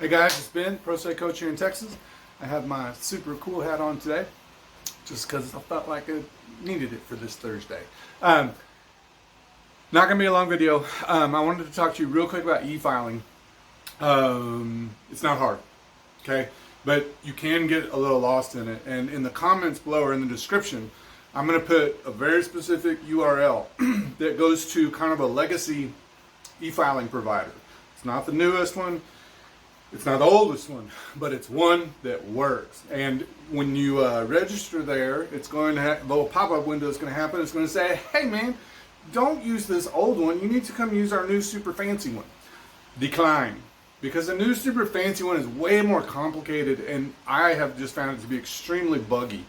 Hey guys, it's Ben, Pro Se Coach here in Texas. I have my super cool hat on today, just because I felt like I needed it for this Thursday. Not gonna be a long video. I wanted to talk to you real quick about e-filing. It's not hard, okay? But you can get a little lost in it. And in the comments below or in the description, I'm gonna put a very specific URL that goes to kind of a legacy e-filing provider. It's not the newest one. It's not the oldest one, but it's one that works. And when you register there, it's going to have a little pop-up window is going to happen. It's going to say, hey man, don't use this old one. You need to come use our new super fancy one. Decline. Because the new super fancy one is way more complicated, and I have just found it to be extremely buggy.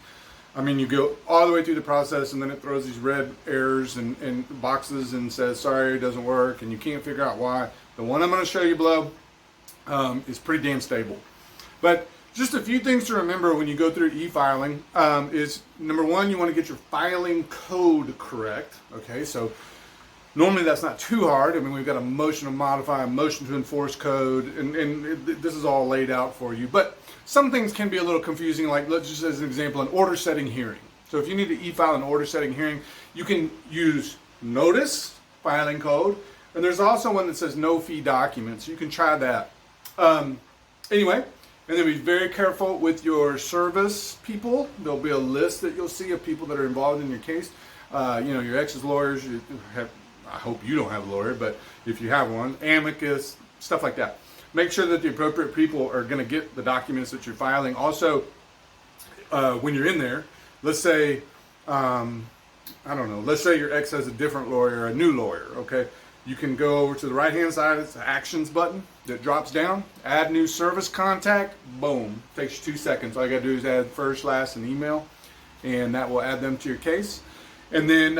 I mean, you go all the way through the process, and then it throws these red errors and boxes and says, sorry, it doesn't work, and you can't figure out why. The one I'm going to show you below is pretty damn stable. But just a few things to remember when you go through e-filing is, number one, you want to get your filing code correct. Okay, so normally that's not too hard. I mean, we've got a motion to modify, a motion to enforce code, and this is all laid out for you. But some things can be a little confusing, like let's just as an example, an order setting hearing. So if you need to e-file an order setting hearing, you can use notice filing code, and there's also one that says no fee documents. You can try that. Anyway, and then be very careful with your service people. There'll be a list that you'll see of people that are involved in your case. Your ex's lawyers. I hope you don't have a lawyer, but if you have one, amicus, stuff like that. Make sure that the appropriate people are going to get the documents that you're filing. Also, when you're in there, let's say, let's say your ex has a different lawyer, a new lawyer, okay? You can go over to the right-hand side, it's the Actions button that drops down. Add new service contact, boom. Takes you 2 seconds. All you gotta do is add first, last, and email, and that will add them to your case. And then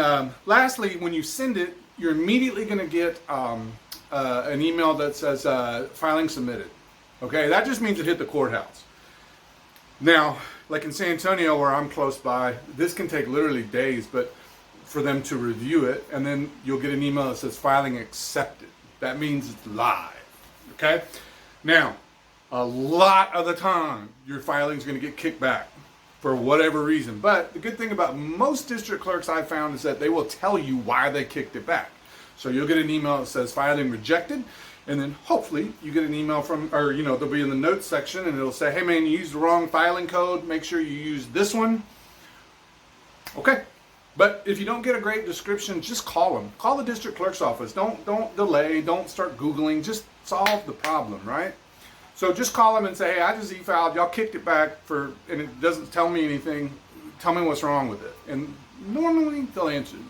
lastly, when you send it, you're immediately gonna get an email that says filing submitted. Okay, that just means it hit the courthouse. Now, like in San Antonio, where I'm close by, this can take literally days, but for them to review it, and then you'll get an email that says filing accepted. That means it's live, okay? Now, a lot of the time, your filing is going to get kicked back for whatever reason. But the good thing about most district clerks I've found is that they will tell you why they kicked it back. So you'll get an email that says filing rejected, and then hopefully you get an email from, or they'll be in the notes section, and it'll say, hey man, you used the wrong filing code. Make sure you use this one. Okay. But if you don't get a great description, just call them. Call the district clerk's office. Don't delay. Don't start Googling. Just solve the problem, right? So just call them and say, hey, I just e-filed. Y'all kicked it back and it doesn't tell me anything. Tell me what's wrong with it. And normally they'll answer you.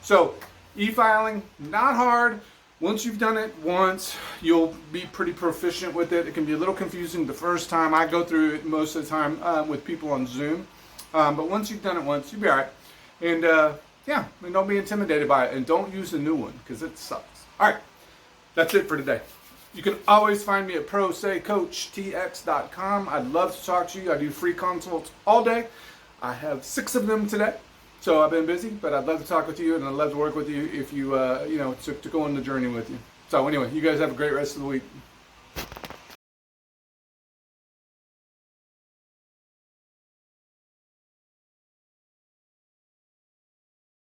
So e-filing, not hard. Once you've done it once, you'll be pretty proficient with it. It can be a little confusing the first time. I go through it most of the time with people on Zoom. But once you've done it once, you'll be all right. And don't be intimidated by it, and don't use the new one because it sucks. All right, that's it for today. You can always find me at prosecoachtx.com. I'd love to talk to you. I do free consults all day. I have 6 of them today, so I've been busy, but I'd love to talk with you, and I'd love to work with you if you, to go on the journey with you. So anyway, you guys have a great rest of the week.